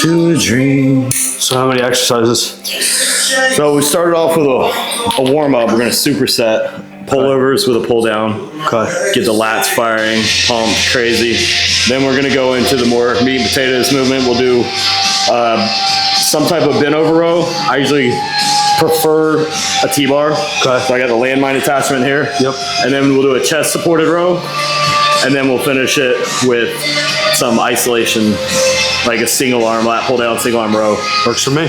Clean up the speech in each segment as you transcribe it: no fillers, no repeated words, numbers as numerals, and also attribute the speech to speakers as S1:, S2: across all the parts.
S1: to a dream.
S2: So how many exercises?
S1: So we started off with a warm-up. We're going to superset pullovers with a pull down.
S2: Okay.
S1: Get the lats firing, pumped, crazy. Then we're going to go into the more meat and potatoes movement. We'll do some type of bent over row. I usually prefer a T-bar.
S2: Okay.
S1: So I got the landmine attachment here.
S2: Yep.
S1: And then we'll do a chest supported row. And then we'll finish it with some isolation, like a single arm lat pull down, single arm row.
S2: Works for me.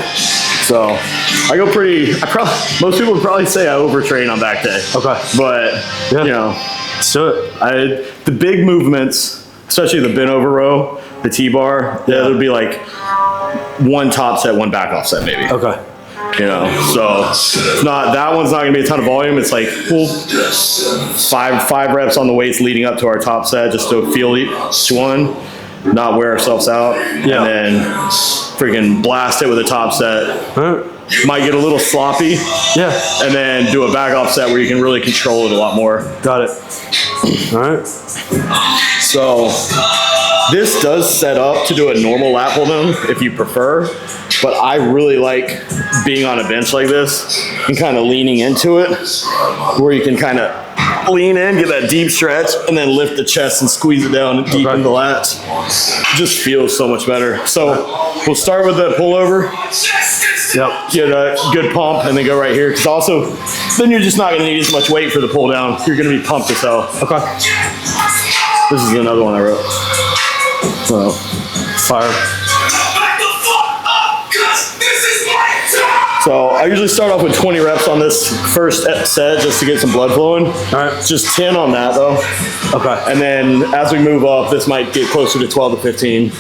S1: So I go pretty, most people would probably say I overtrain on back day.
S2: Okay.
S1: But,
S2: Yeah.
S1: you know,
S2: Let's do it.
S1: the big movements, especially the bent over row, the T-bar, yeah, it would be like one top set, one back off set maybe.
S2: Okay.
S1: You know, so that one's not gonna be a ton of volume. It's like five reps on the weights leading up to our top set, just to feel each one, not wear ourselves out,
S2: Yeah.
S1: and then freaking blast it with a top set.
S2: All right.
S1: Might get a little sloppy,
S2: Yeah.
S1: and then do a back off set where you can really control it a lot more.
S2: Got it. All right.
S1: So this does set up to do a normal lat pull down if you prefer, but I really like being on a bench like this and kind of leaning into it, where you can kind of lean in, get that deep stretch, and then lift the chest and squeeze it down deep in the lats. It just feels so much better. So we'll start with the pullover.
S2: Yep.
S1: Get a good pump and then go right here. Because also, then you're just not going to need as much weight for the pull down. You're going to be pumped as hell.
S2: Okay.
S1: This is another one I wrote. So,
S2: Fire.
S1: So I usually start off with 20 reps on this first set just to get some blood flowing.
S2: All right.
S1: Just 10 on that though.
S2: Okay.
S1: And then as we move up, this might get closer to 12 to 15.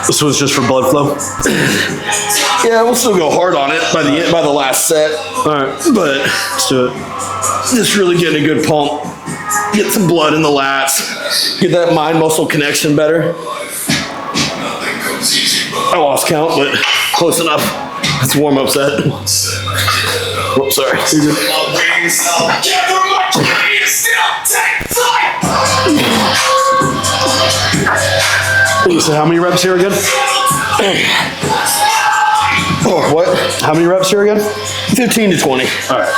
S2: This was just for blood flow.
S1: Yeah, we'll still go hard on it by the last set.
S2: All right.
S1: But
S2: Let's do it.
S1: just really getting a good pump. Get some blood in the lats. Get that mind muscle connection better. I lost count, but close enough. It's a warm up set. Whoops, sorry.
S2: So how many reps here again?
S1: Oh, what?
S2: How many reps here again?
S1: 15 to 20.
S2: All right.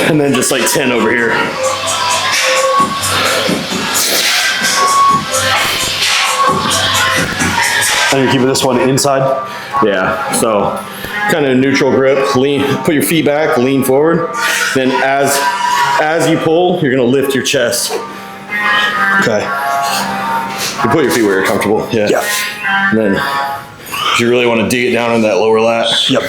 S1: And then just like 10 over here.
S2: And you're keeping this one inside?
S1: Yeah, so kind of neutral grip, lean, put your feet back, lean forward. Then as you pull, you're gonna lift your chest.
S2: Okay.
S1: You put your feet where you're comfortable, yeah.
S2: Yeah.
S1: And then you really wanna dig it down in that lower lat.
S2: Yep.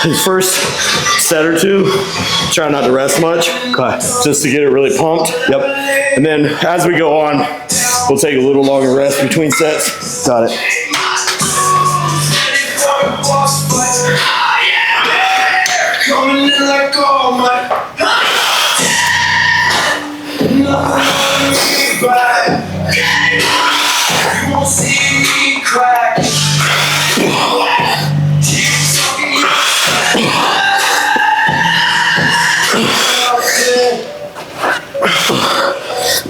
S1: His first set or two, try not to rest much.
S2: Okay.
S1: Just to get it really pumped.
S2: Yep.
S1: And then as we go on, we'll take a little longer rest between sets.
S2: Got it.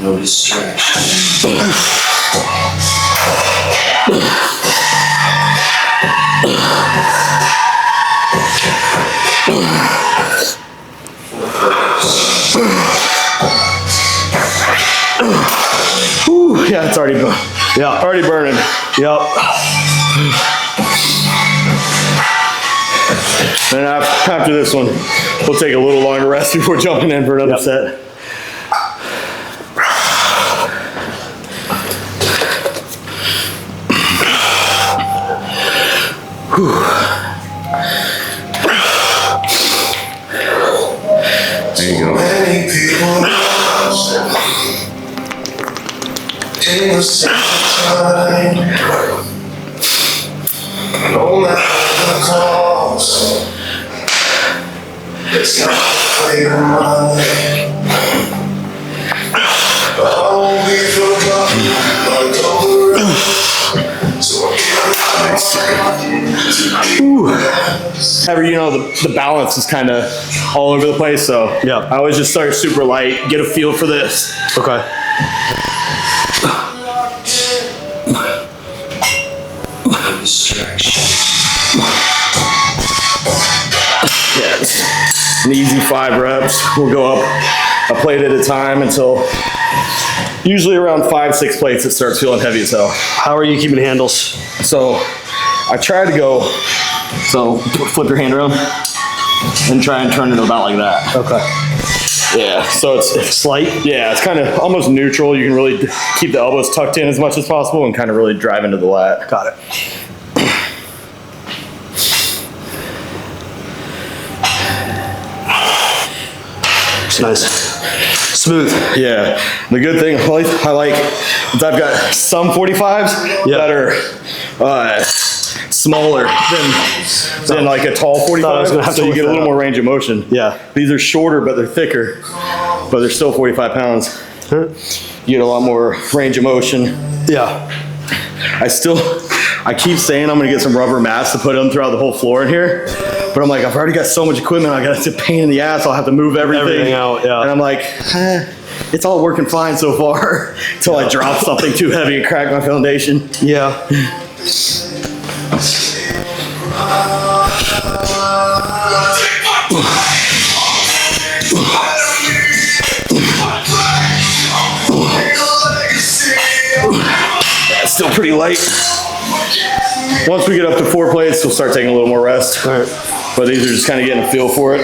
S3: No distraction.
S1: Ooh, yeah, it's already burning.
S2: Yep.
S1: And after this one, we'll take a little longer rest before jumping in for another set. There you go.
S3: Many people in the same time. No matter the cost, it's not afraid of mine. I won't be forgotten like the rest. So
S1: However, you know, the balance is kind of all over the place, so I always just start super light, get a feel for this.
S2: Okay.
S3: distraction.
S1: Yeah, it's an easy 5 reps. We'll go up a plate at a time until usually around 5-6 plates it starts feeling heavy as hell.
S2: How are you keeping handles?
S1: So I try to go, so flip your hand around and try and turn it about like that.
S2: Okay.
S1: Yeah, so it's
S2: Slight?
S1: Yeah, it's kind of almost neutral. You can really keep the elbows tucked in as much as possible and kind of really drive into the lat.
S2: Got it. It's nice. Smooth.
S1: Yeah. The good thing I like is I've got some 45s that are smaller than like a tall 45, so you get a little more range of motion.
S2: Yeah.
S1: These are shorter, but they're thicker, but they're still 45 pounds. You get a lot more range of motion.
S2: Yeah.
S1: I keep saying I'm gonna get some rubber mats to put them throughout the whole floor in here, but I'm like, I've already got so much equipment, it's a pain in the ass, I'll have to move everything
S2: out, yeah.
S1: And I'm like, it's all working fine so far, until I drop something too heavy and crack my foundation.
S2: Yeah.
S1: It's still pretty light. Once we get up to 4 plates, we'll start taking a little more rest.
S2: All right.
S1: But these are just kind of getting a feel for it.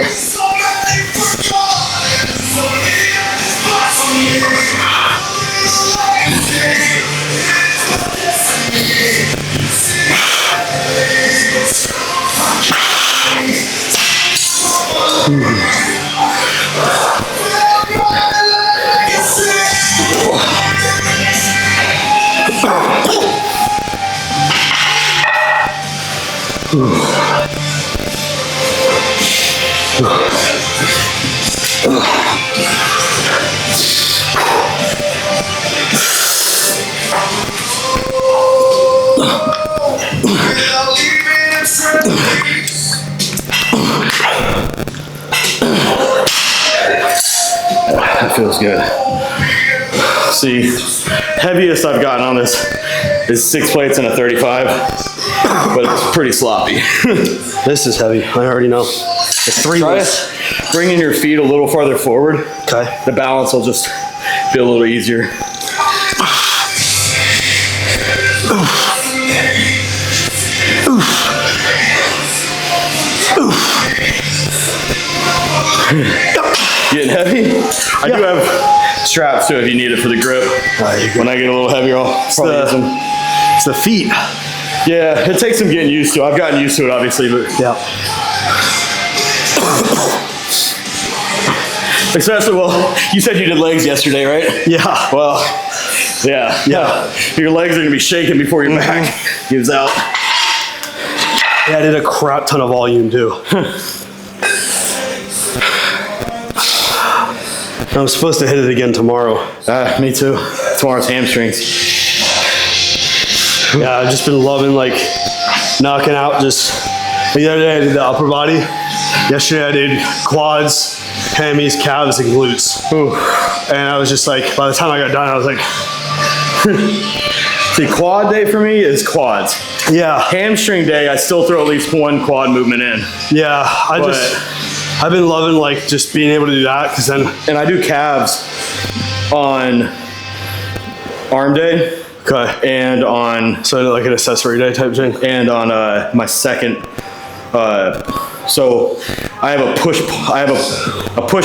S1: That feels good. See, heaviest I've gotten on this is 6 plates and a 35, but it's pretty sloppy.
S2: This is heavy. I already know. The 3
S1: Try
S2: was.
S1: bringing your feet a little farther forward.
S2: Okay.
S1: The balance will just be a little easier. Getting heavy? I do have straps too if you need it for the grip. When I get a little heavier, I'll probably use them.
S2: It's the feet.
S1: Yeah, it takes some getting used to. I've gotten used to it, obviously, but
S2: Yeah.
S1: especially, well, you said you did legs yesterday, right?
S2: Yeah.
S1: Well, yeah. Your legs are gonna be shaking before your back gives out.
S2: Yeah, I did a crap ton of volume too. I'm supposed to hit it again tomorrow.
S1: Me too. Tomorrow's hamstrings.
S2: Yeah, I've just been loving like knocking out just. The other day I did the upper body. Yesterday I did quads, hammies, calves, and glutes.
S1: Ooh.
S2: And I was just like, by the time I got done, I was like,
S1: See, quad day for me is quads.
S2: yeah,
S1: Hamstring day, I still throw at least one quad movement in.
S2: yeah. I've been loving like just being able to do that because then.
S1: And I do calves on arm day.
S2: Okay.
S1: And on
S2: So like an accessory day type thing.
S1: and on my second. So I have a push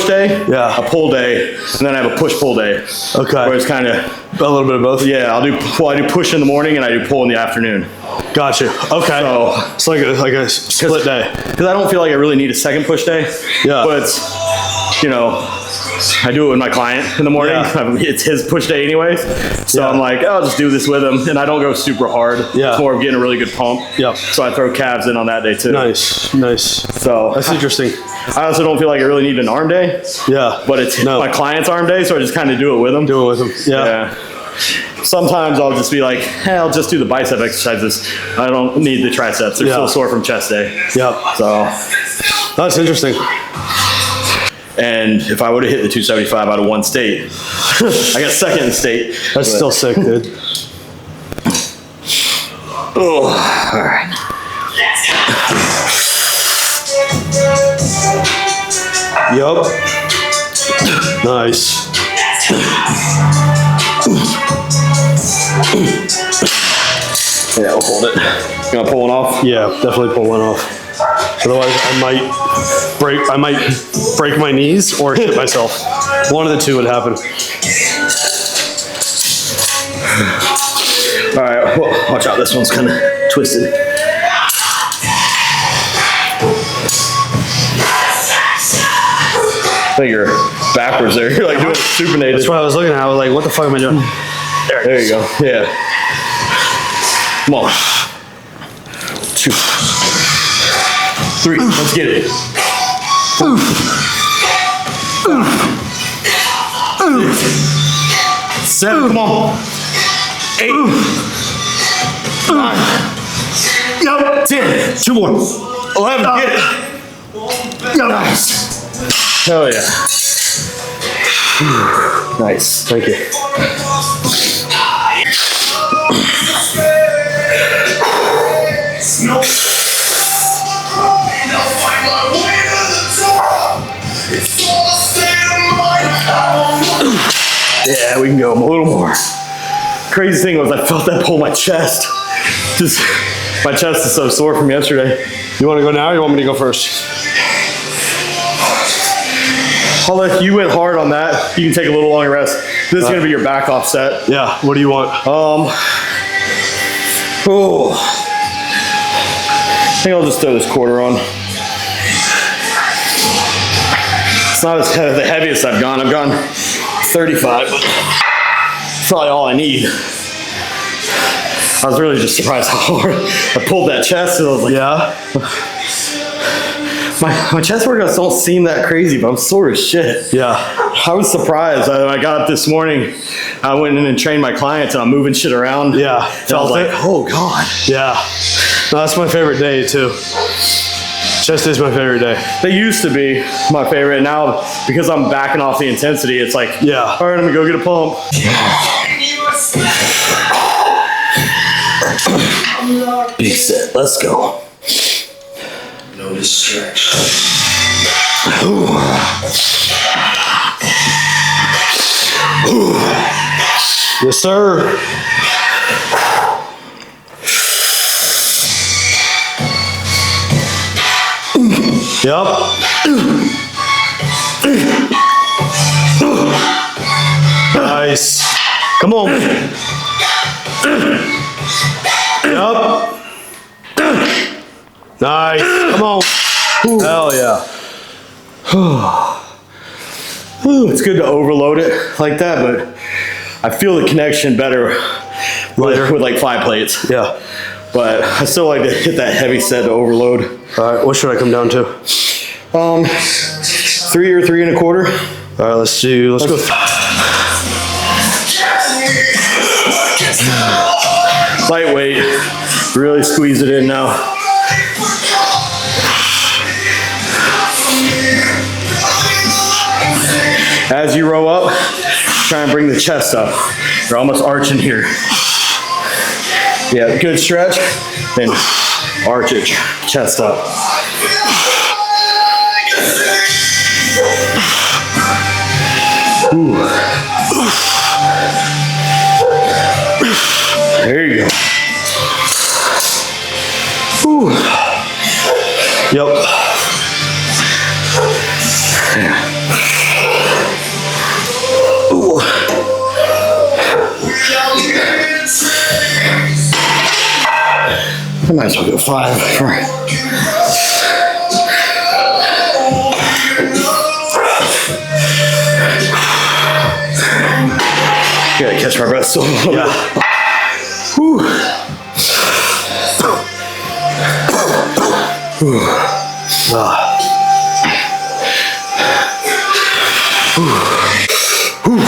S1: day,
S2: Yeah.
S1: a pull day, and then I have a push pull day.
S2: Okay.
S1: Where it's kind of
S2: A little bit of both.
S1: I do push in the morning and I do pull in the afternoon.
S2: Gotcha. Okay.
S1: So
S2: It's like a split day.
S1: because I don't feel like I really need a second push day.
S2: Yeah.
S1: But I do it with my client in the morning.
S2: Yeah.
S1: It's his push day anyways. So
S2: Yeah.
S1: I'm like, I'll just do this with him. And I don't go super hard.
S2: Yeah.
S1: It's more of getting a really good pump.
S2: Yep.
S1: So I throw calves in on that day too.
S2: Nice.
S1: So
S2: That's interesting.
S1: I also don't feel like I really need an arm day.
S2: Yeah.
S1: But it's my client's arm day. So I just kind of do it with him.
S2: Do it with them. Yeah.
S1: Yeah. Sometimes I'll just be like, hey, I'll just do the bicep exercises. I don't need the triceps. They're still sore from chest day.
S2: Yep.
S1: So,
S2: That's interesting.
S1: and if I would have hit the 275 out of one state, I got second in state.
S2: That's still sick, dude.
S1: Oh, all right.
S2: Yup. Nice.
S1: Yeah, we'll hold it. You want to pull one off?
S2: Yeah, definitely pull one off. Otherwise, I might break my knees or hit myself. One of the two would happen.
S1: All right, well, watch out. This one's kind of twisted. I think you're backwards there. You're like doing supinated.
S2: That's what I was looking at. I was like, what the fuck am I doing?
S1: There you go. Yeah. Come on. 2, 3. Let's get it. 7. Come on. 8. 9. Yup. 10. 2 more. 11. Get it. Nice. Hell yeah. Nice. Thank you. Yeah, we can go a little more. Crazy thing was I felt that pull my chest. Just my chest is so sore from yesterday.
S2: You want to go now or you want me to go first?
S1: I'll let you went hard on that. You can take a little longer rest. This is gonna be your back off set.
S2: Yeah, what do you want?
S1: Oh, I think I'll just throw this quarter on. It's not as the heaviest I've gone. I've gone 35, but it's probably all I need. I was really just surprised how hard I pulled that chest, and I was like,
S2: Yeah?
S1: my chest workouts don't seem that crazy, but I'm sore as shit.
S2: Yeah.
S1: I was surprised. I got up this morning, I went in and trained my clients, and I'm moving shit around.
S2: Yeah.
S1: And I was
S2: Felt
S1: like,
S2: it?
S1: oh God.
S2: Yeah. No, that's my favorite day too. Chest day's my favorite day.
S1: They used to be my favorite. Now, because I'm backing off the intensity, it's like,
S2: Yeah.
S1: all right, I'm gonna go get a pump. Big set, let's go.
S3: No distraction.
S2: Yes, sir. Yep. Nice. Come on. Yep. Nice. Come on. Hell yeah.
S1: It's good to overload it like that, but I feel the connection better with like 5 plates.
S2: Yeah.
S1: But I still like to hit that heavy set to overload.
S2: All right. What should I come down to?
S1: 3 or 3 1/4.
S2: All right. Let's go.
S1: Lightweight. Really squeeze it in now. As you row up, try and bring the chest up. You're almost arching here. Yeah, good stretch. Then arch it, chest up. Ooh. There you go. Ooh.
S2: Yep.
S1: Ooh. I might as well go 5. Gotta catch my breath still.
S2: Yeah.
S1: Whew.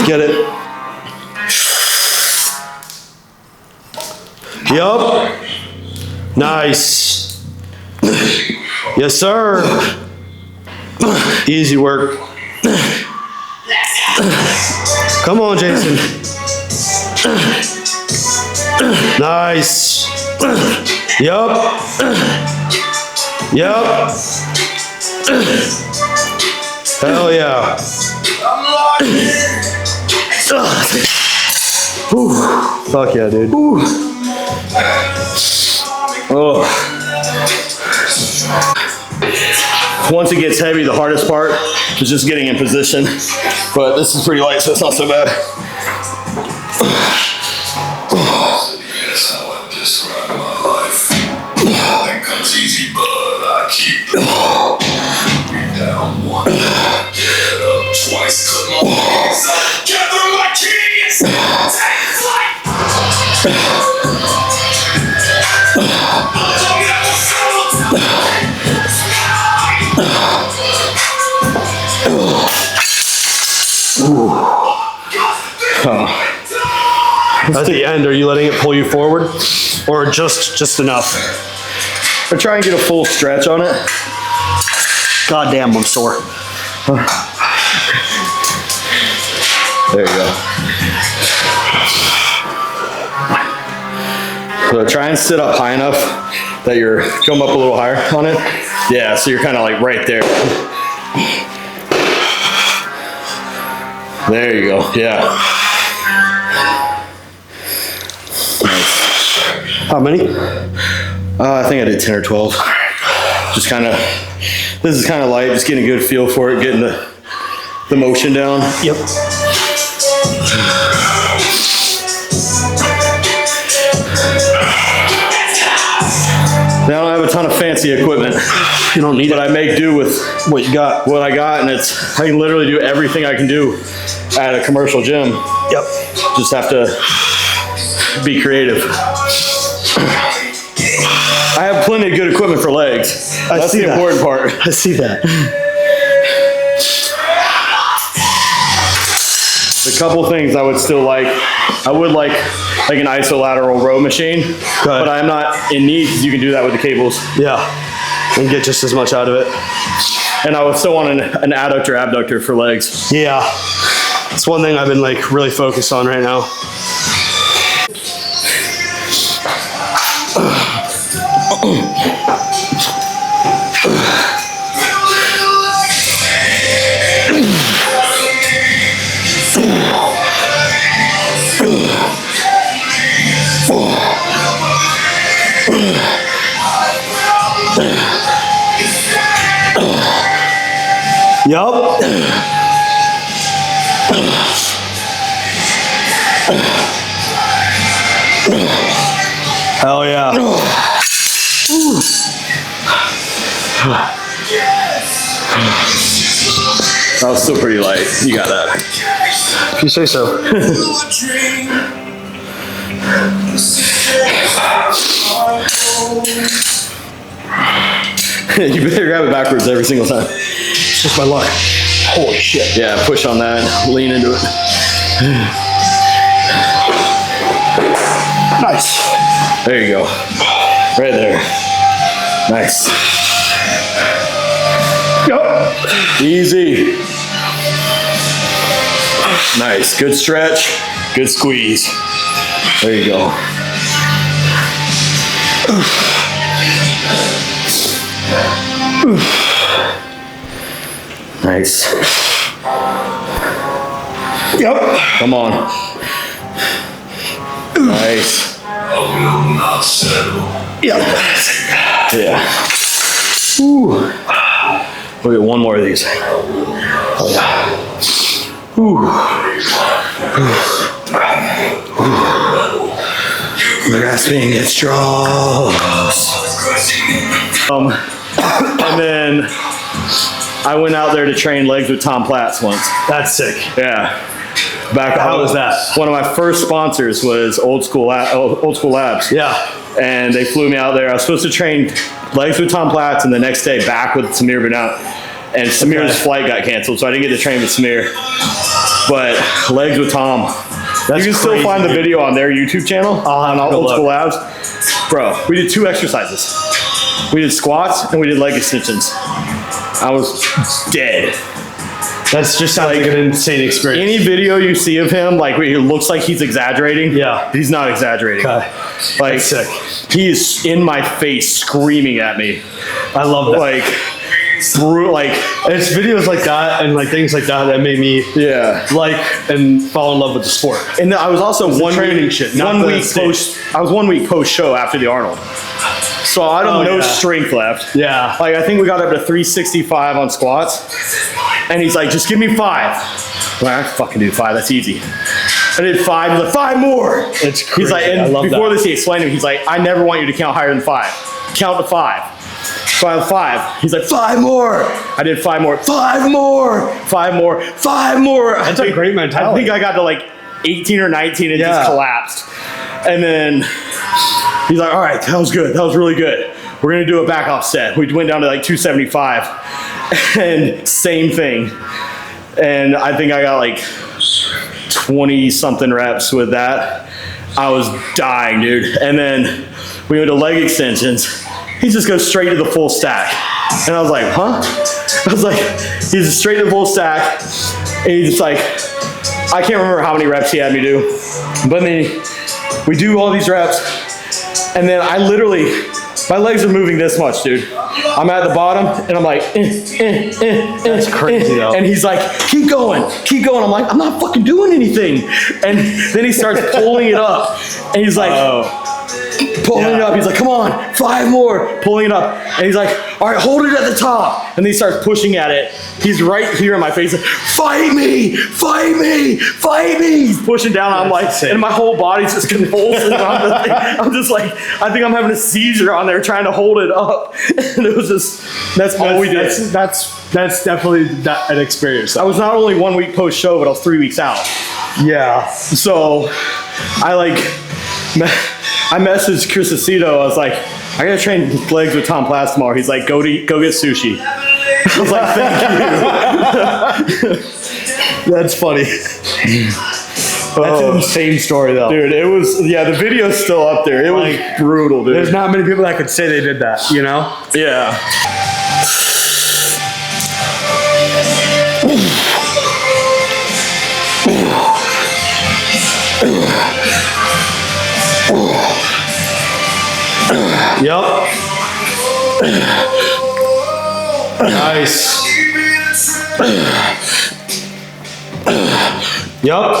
S2: Get it. Yup. Nice. Yes, sir. Easy work. Come on, Jason. Nice. Yup. Yup. Hell yeah. Fuck yeah, dude.
S1: Oh. Once it gets heavy, the hardest part is just getting in position. But this is pretty light, so it's not so bad.
S3: That's how I describe my life. Nothing comes easy, but I keep it. Down one, get up twice, cut my legs up, gather my keys, take flight.
S2: At the end, are you letting it pull you forward, or just enough?
S1: I try and get a full stretch on it.
S2: God damn, I'm sore.
S1: There you go. So try and sit up high enough that you're come up a little higher on it. Yeah, so you're kind of like right there. There you go. Yeah.
S2: How many?
S1: I think I did 10 or 12. Just kind of, this is kind of light, just getting a good feel for it, getting the motion down.
S2: Yep.
S1: Now I don't have a ton of fancy equipment.
S2: You don't need
S1: But
S2: it.
S1: I make do with
S2: What you got?
S1: what I got, and it's, I can literally do everything I can do at a commercial gym.
S2: Yep.
S1: Just have to be creative. I have plenty of good equipment for legs. That's
S2: see
S1: the
S2: that.
S1: important part.
S2: I see that.
S1: The couple things I would still like, I would like an isolateral row machine, but I'm not in need because you can do that with the cables.
S2: Yeah. And get just as much out of it.
S1: And I would still want an adductor abductor for legs.
S2: Yeah. It's one thing I've been like really focused on right now. Yup. Hell yeah.
S1: That was still pretty light. You got that.
S2: If you say so.
S1: You better grab it backwards every single time.
S2: It's just my luck. Holy shit.
S1: Yeah, push on that, lean into it.
S2: Nice.
S1: There you go. Right there. Nice. Yep. Easy. Nice. Good stretch. Good squeeze. There you go. Nice. Yep. Come on. Nice.
S3: I will not settle.
S1: Yep. Yeah. Ooh. We'll get one more of these. Oh yeah. Ooh. Grasping at straws. And then I went out there to train legs with Tom Platts once.
S2: That's sick.
S1: Yeah. Back.
S2: How was that?
S1: One of my first sponsors was Old School Labs.
S2: Yeah.
S1: And they flew me out there. I was supposed to train legs with Tom Platts and the next day back with Samir Burnett. And Samir's flight got canceled, so I didn't get to train with Samir. But legs with Tom. You can still find the video on their YouTube channel on Old School Labs. Bro, we did 2 exercises. We did squats and we did leg extensions. I was dead.
S2: That's just sounds like an insane experience.
S1: Any video you see of him, like where he looks like he's exaggerating,
S2: Yeah.
S1: he's not exaggerating.
S2: Okay.
S1: Like,
S2: That's sick.
S1: he is in my face screaming at me.
S2: I love that.
S1: Like, through, like,
S2: It's videos like that and like things like that that made me
S1: yeah.
S2: like and fall in love with the sport.
S1: And I was also
S2: training shit, not
S1: 1
S2: the
S1: week
S2: stick.
S1: post. I was 1 week post show after the Arnold, so I don't no
S2: yeah.
S1: strength left.
S2: Yeah.
S1: Like I think we got up to 365 on squats, and he's like, "Just give me 5." Well, I can fucking do 5. That's easy. I did 5. He's like, 5 more.
S2: It's crazy.
S1: He's like,
S2: I
S1: and
S2: love
S1: before
S2: that.
S1: this, he explained to me. He's like, "I never want you to count higher than 5. Count to 5." So I have 5. He's like, 5 more. I did 5 more. 5 more. 5 more. 5 more.
S2: That's a great mentality.
S1: I think I got to like 18 or 19 and
S2: Yeah.
S1: just collapsed. And then he's like, all right, that was good. That was really good. We're going to do a back off set. We went down to like 275 and same thing. And I think I got like 20 something reps with that. I was dying, dude. And then we went to leg extensions. He just goes straight to the full stack. And I was like, huh? I was like, he's straight to the full stack. And he's just like, I can't remember how many reps he had me do. But then we do all these reps. And then I literally, my legs are moving this much, dude. I'm at the bottom and I'm like,
S2: That's crazy though.
S1: and he's like, keep going, keep going. I'm like, I'm not fucking doing anything. And then he starts pulling it up. And he's like, pulling it up. He's like, come on, 5 more. Pulling it up. And he's like, all right, hold it at the top. And then he starts pushing at it. He's right here in my face. Like, fight me, fight me, fight me. He's pushing down. I'm like,
S2: insane.
S1: and my whole body's just convulsing. I'm just like, I think I'm having a seizure on there trying to hold it up. And it was just, that's all we did.
S2: That's definitely an experience.
S1: I was not only 1 week post show, but I was 3 weeks out.
S2: Yeah.
S1: So I messaged Chris Aceto. I was like, I gotta train legs with Tom Platts tomorrow. He's like, go get sushi. I was like, thank you.
S2: That's funny. That's an insane story though.
S1: Dude, it was, yeah, the video's still up there. It was brutal, dude.
S2: There's not many people that could say they did that, you know?
S1: Yeah.
S2: Yup. Nice. Yup.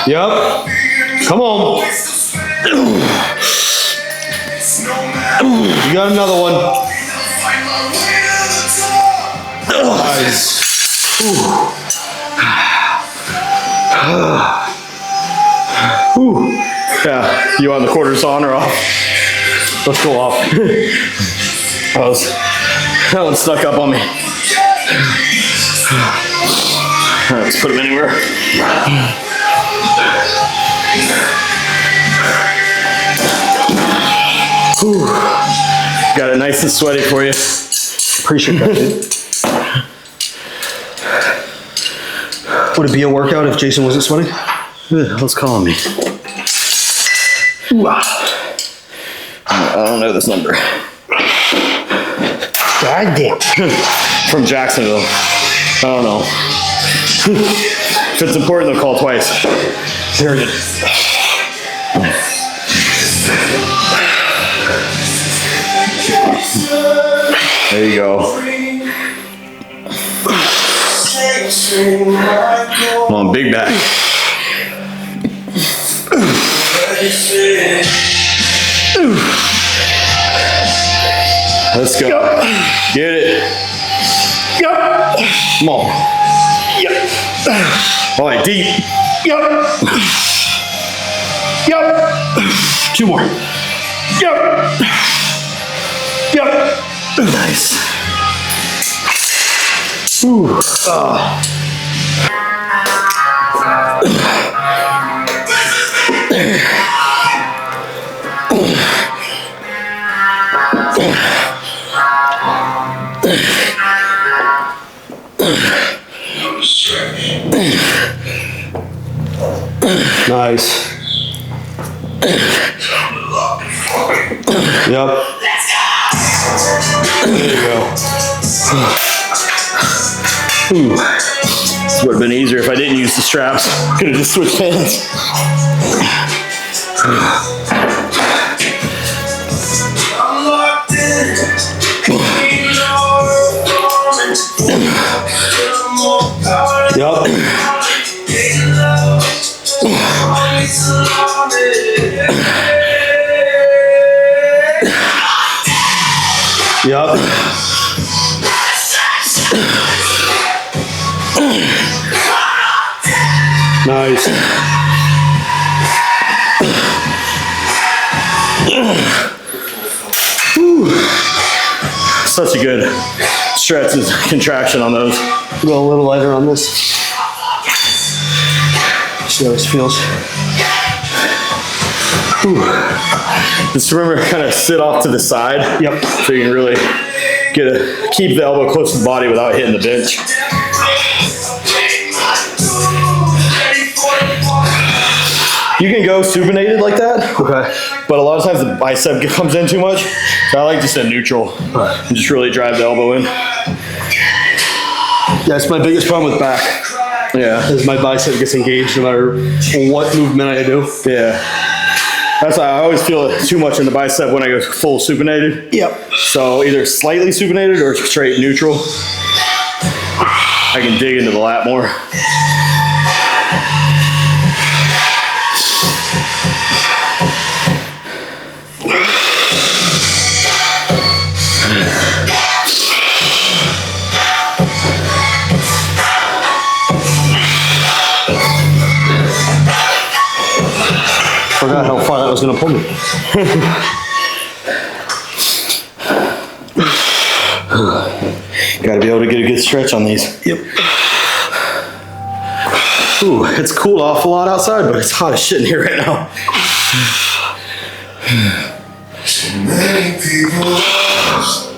S2: Yup. Come on. You got another one. Nice.
S1: Yeah. You want the quarters on or off?
S2: Let's go off.
S1: That one stuck up on me. All right, let's put them anywhere. Whew. Got it nice and sweaty for you.
S2: Appreciate that, dude. Would it be a workout if Jason wasn't sweating?
S1: Who the hell's calling me? I don't know this number.
S2: God damn.
S1: From Jacksonville. I don't know. If it's important, they'll call twice.
S2: Very good.
S1: There you go. Come on, big back. Let's go. Get it. Come on. All right, deep.
S2: Two more.
S1: Nice.
S2: Ooh. Nice. Yep. There you go.
S1: Ooh. This would have been easier if I didn't use the straps. Could have just switched hands.
S2: Yep. Yep. Nice.
S1: Such a good stretch and contraction on those.
S2: Go a little lighter on this. See how this feels.
S1: Just remember, kind of sit off to the side.
S2: Yep.
S1: So you can really keep the elbow close to the body without hitting the bench. You can go supinated like that.
S2: Okay.
S1: But a lot of times the bicep comes in too much. So I like just a neutral. And just really drive the elbow in.
S2: Yeah, it's my biggest problem with back.
S1: Yeah.
S2: Is my bicep gets engaged no matter what movement I do.
S1: Yeah. That's why I always feel it too much in the bicep when I go full supinated.
S2: Yep.
S1: So either slightly supinated or straight neutral. I can dig into the lat more.
S2: Forgot how far that was going to pull me.
S1: Got to be able to get a good stretch on these.
S2: Yep.
S1: Ooh, it's cooled off a lot outside, but it's hot as shit in here right now.
S3: Many people lost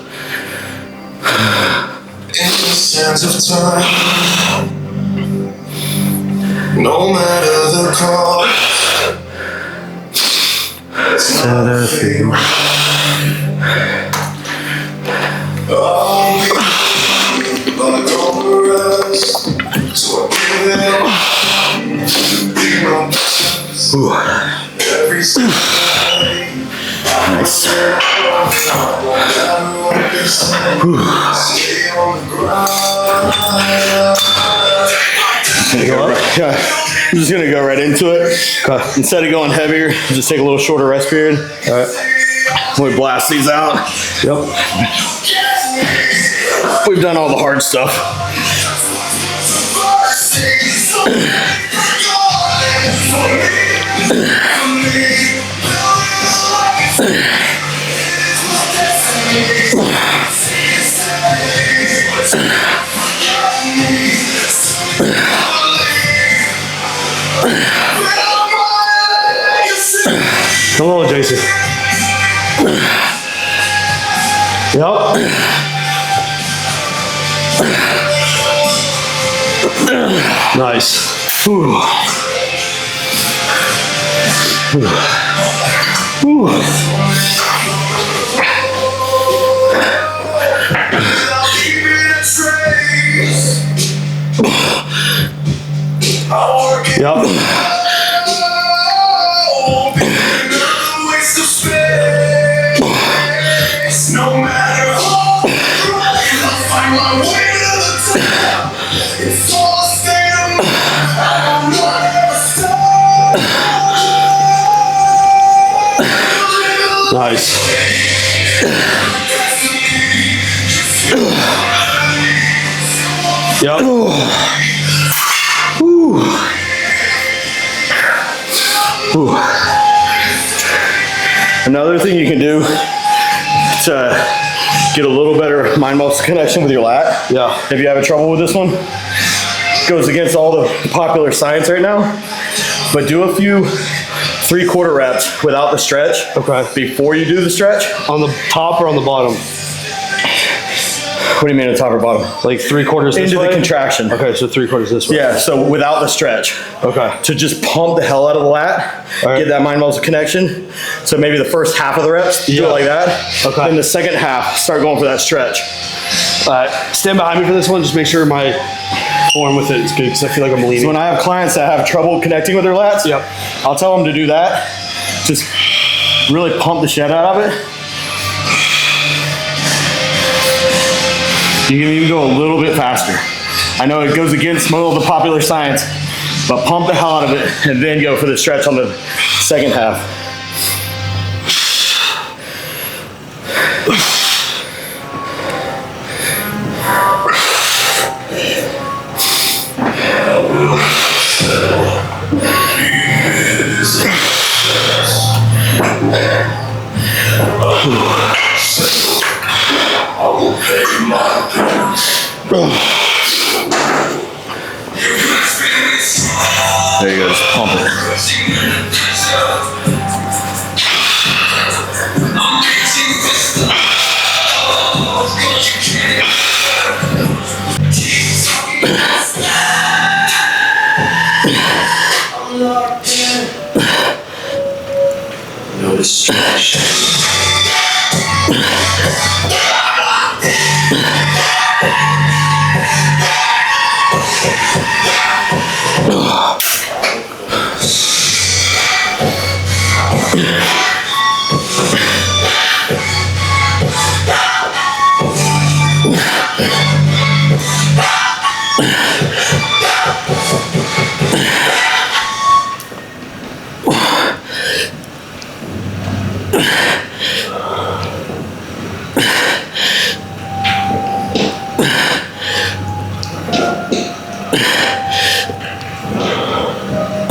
S3: in the sands of time. No matter the cost.
S2: Set a few.
S3: Like all the rest, so I give it all. Be my best. Every single day.
S1: Nice.
S3: No matter what they say, stay on the grind.
S1: Yeah. I'm just gonna go right into it.
S2: Okay.
S1: Instead of going heavier, just take a little shorter rest period.
S2: All right.
S1: We blast these out.
S2: Yep.
S1: We've done all the hard stuff.
S2: Come on, Jason. Yep. Nice. Whew. Whew. Yep.
S3: No matter how I'll find my way to the top. It's all a state of mind. I'll never stop.
S2: Nice. Yep. Whew. Whew.
S1: Another thing you can do to get a little better mind muscle connection with your lat.
S2: Yeah.
S1: If you having trouble with this one, goes against all the popular science right now. But do a few 3/4 reps without the stretch.
S2: Okay.
S1: Before you do the stretch.
S2: On the top or on the bottom?
S1: What do you mean, the top or bottom?
S2: Like 3/4 this
S1: Into
S2: way?
S1: the contraction.
S2: Okay, so 3/4 this way.
S1: Yeah, so without the stretch.
S2: Okay.
S1: To just pump the hell out of the lat,
S2: All right.
S1: get that mind muscle connection. So maybe the first half of the reps, do
S2: Yeah.
S1: it like that.
S2: Okay.
S1: Then the second half, start going for that stretch.
S2: Stand behind me for this one. Just make sure my form with it is good because I feel like I'm
S1: So
S2: leaning.
S1: when I have clients that have trouble connecting with their lats,
S2: Yep.
S1: I'll tell them to do that. Just really pump the shit out of it. You can even go a little bit faster. I know it goes against most of the popular science, but pump the hell out of it and then go for the stretch on the second half.
S3: I will pay my bills.
S1: There you go, just pump it.
S3: No distraction.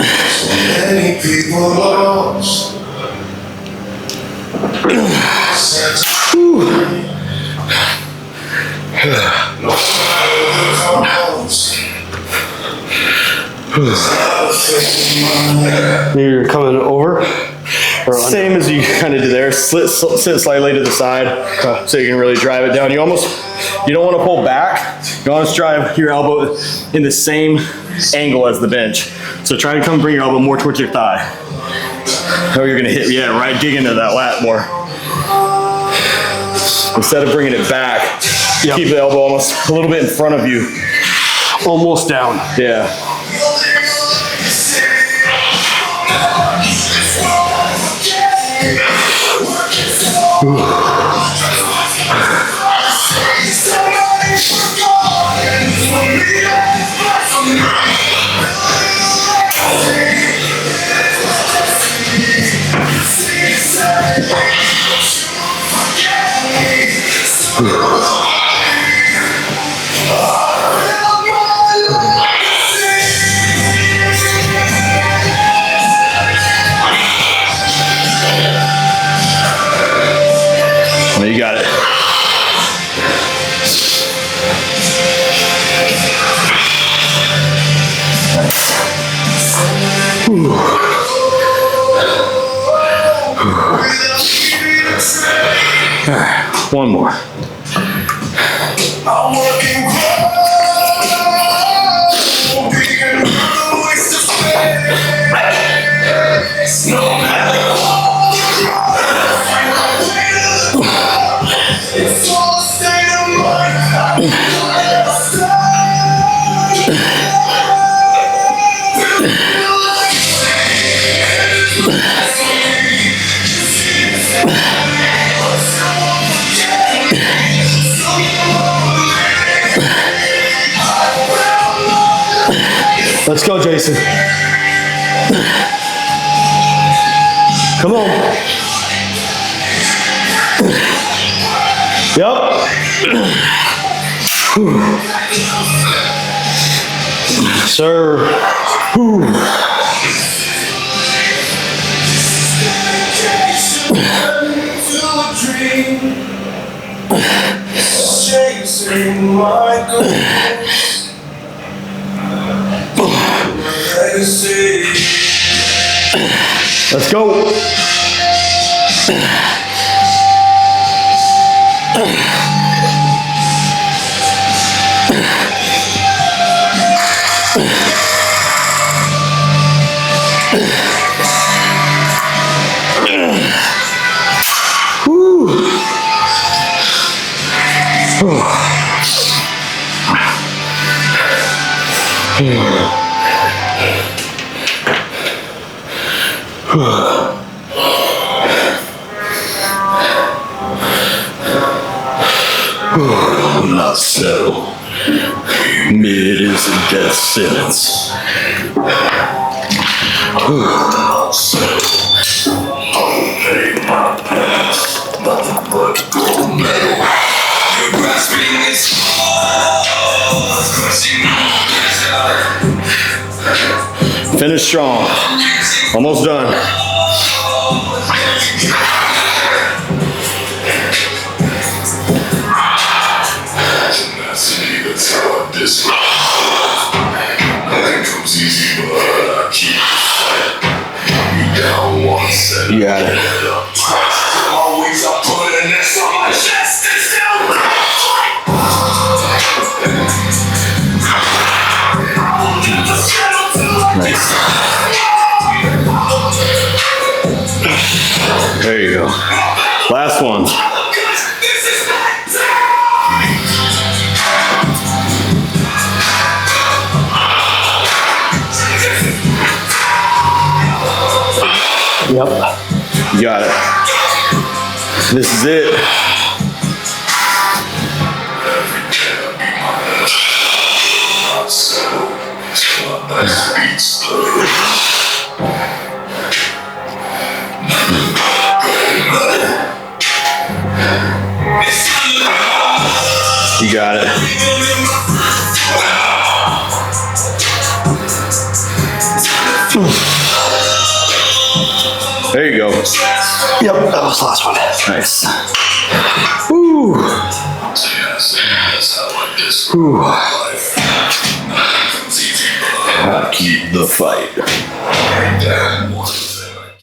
S3: Many people lost. No matter the cause.
S2: You're coming over? Or under?
S1: Same as you kind of do there. Sit slightly to the side so you can really drive it down. You don't want to pull back. You want to drive your elbow in the same angle as the bench. So try to come bring your elbow more towards your thigh. Or you're going to hit, yeah, right, dig into that lat more. Instead of bringing it back,
S2: Yep.
S1: keep the elbow almost a little bit in front of you.
S2: Almost down.
S1: Yeah. Well, you got it. All right, one more.
S3: I'm working hard, being another waste of space. No matter what.
S2: Let's go, Jason. Come on. Yep. Sir.
S3: Chasing my goals.
S2: Let's go.
S1: Not so. Mid is a death sentence.
S3: Not so. I'll pay my past. Nothing but gold medal. You're grasping its claws, crushing my
S1: Finish strong. Almost done.
S3: That's how I dislike. Nothing comes easy, but I keep fighting. You down one set.
S1: You got it.
S3: Always I put an S on my chest and still
S1: Nice. There you go. Last one.
S2: Yep.
S1: You got it. This is it. You got it. There you go.
S2: Yep, that was the last one.
S1: Nice.
S2: Woo.
S1: Keep the fight.